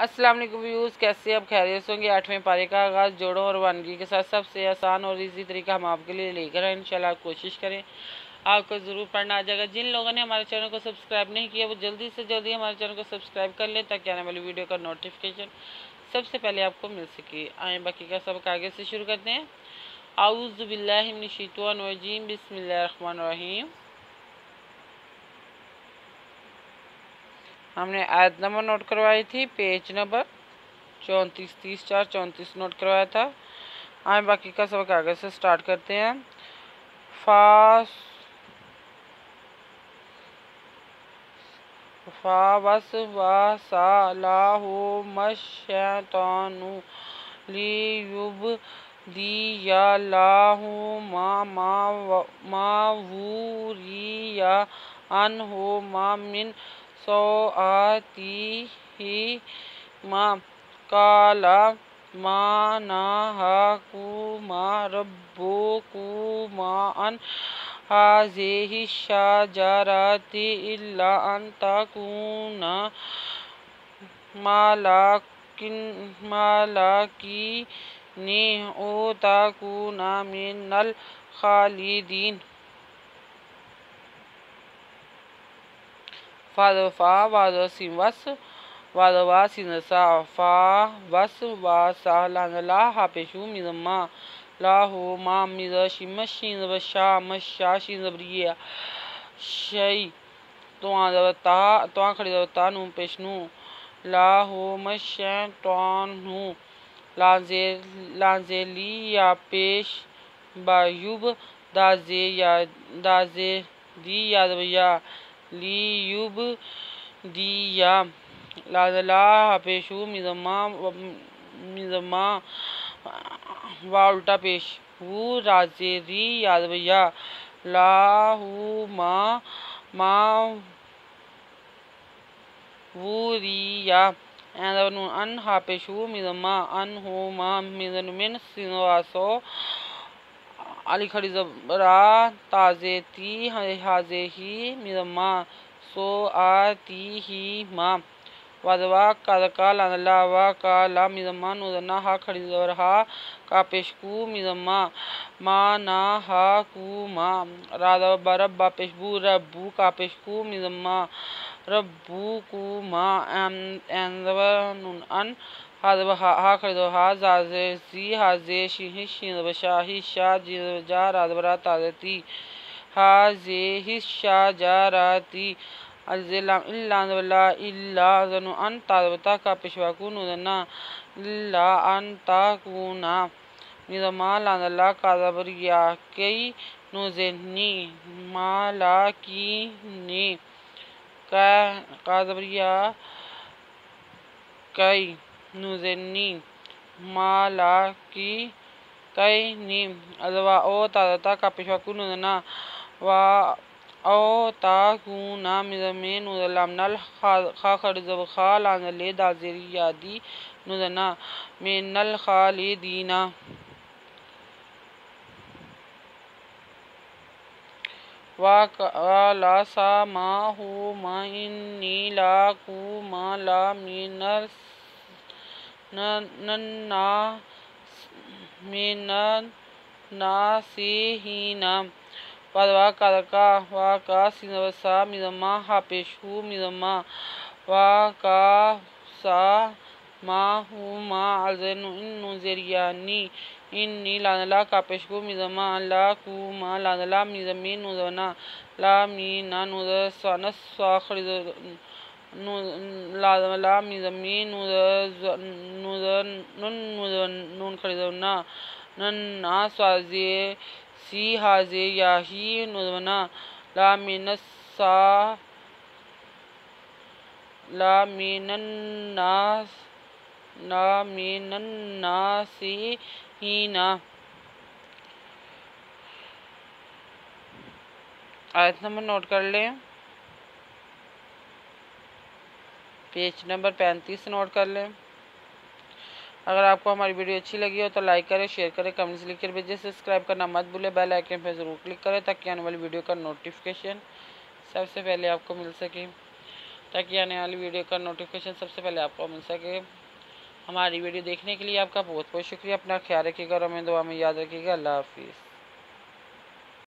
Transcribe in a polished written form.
السلام علیکم ویوز، کیسے اب خیریت ہوں گے؟ 8ویں پارے کا آغاز جوڑوں اور روانگی کے ساتھ سب سے آسان اور ایزی طریقہ ہم آپ کے لیے لے کر ہیں۔ انشاءاللہ آپ کوشش کریں، آپ کو ضرور پڑھنا آ جائے گا۔ جن لوگوں نے ہمارے چینل کو سبسکرائب نہیں کیا وہ جلدی سے جلدی ہمارے چینل کو سبسکرائب کر لیں تاکہ آنے والی ویڈیو کا نوٹیفیکیشن سب سے پہلے آپ کو مل سکے۔ آئیں باقی کا سبق آگے سے شروع کرتے ہیں۔ اعوذ باللہ من الشیطان الرجیم، بسم اللہ الرحمن الرحیم۔ ہم نے آیت نمبر نوٹ کروائی تھی، پیج نمبر 34 30 4 34 نوٹ کروایا تھا۔ آئیں باقی کا سبق آگے سے سٹارٹ کرتے ہیں۔ وس وسا لہم الشیطان لیبدی لہم ما وری عنہما من سوآتہما قال ما نہاکما ربکما عن هذه الشجرة إلا أن تكونا ملكين أو تكونا من الخالدين۔ فا وس سا فا وس وسا لا حافظو مزما لاہو ما مز شمش شا مشا شبریہ شی تو کھڑی تا نو پیش نو لاہو مشیطانو لانزیلی یا پیش بایوب دازے دی یاد بیا لیوب دیا لا پیشو مزما و الٹا پیش وہ رازے ری یاد بیا لاہو ما ووریا ان ہا پیشو مزما ان ہو ما مزن من سنواسو علی کھڑی زبرا تازے تی حاضے ہی مزما سو آتی ہی ما وادوا کادکا لا وا کا لا مزما نوزنا ہا کھڑی زبر ہا کا پیشکو مزما ما نا ہا کو ما رادا بربا پیشبو ربو کا پیشکو مزما ربو کو ما انزبنون ان حاضب ہا کھڑی زبر ہا زازے زی حاضے شیح شیزب شاہی شاہ جیزب جا رادبرا تازتی حاضے ہی شاہ جا راتی اللہ الا زنو ان تازبتا کا پیشواکو نوزنا الا ان تاکونا مزما لاندلا کازبریا کئی نوزنی مالاکینی کازبریا کئی نوزنی مالاکی کئی نیم ازوا او تازتا کا پیشواکو نوزنا و او تاکونا مزمین نوزلام نل خا خڑ زب خا لاندلے دازیری یادی نوزنا من الخالدینا وَقَالَ سَمَاهُمَا إِنِّي لَكُمَا لَمِنَ النَّاصِحِينَ وَدْوَا كَدَكَا وَكَا سِنَوَسَا مِزَمَا حَپِشْهُ مِزَمَا وَكَا سَمَاهُمَا عَزَنُ إِنُّ زِرِيَانِي إِنِّي لَانَلَا كَپِشْكُ مِزَمَا لَكُمَا لَانَلَا مِزَمِين نُوزَوَنَا لَامِينَا نُوزَسَا خَرِزَ لا مِزَمِين نُون خَرِزَونا نَنَّا سَوَازِي سی حَازِي یاہی نُوزَوَنا لَامِنَ النَّاسِحِينَ۔ آیت نمبر نوٹ کر لیں، پیج نمبر 35 نوٹ کر لیں۔ اگر آپ کو ہماری ویڈیو اچھی لگی ہو تو لائک کریں، شیئر کریں، کمنٹس لکھ کر بھیجیں، سبسکرائب کرنا مت بھولیں، بیل آئیکن پہ ضرور کلک کریں تاکہ آنے والی ویڈیو کا نوٹیفیکیشن سب سے پہلے آپ کو مل سکے۔ تو تاکہ آنے والی ویڈیو کا نوٹیفیکیشن سب سے پہلے آپ کو مل سکے۔ ہماری ویڈیو دیکھنے کے لیے آپ کا بہت بہت شکریہ۔ اپنا خیال رکھیے گا اور ہمیں دعا میں یاد رکھیے گا۔ اللہ حافظ۔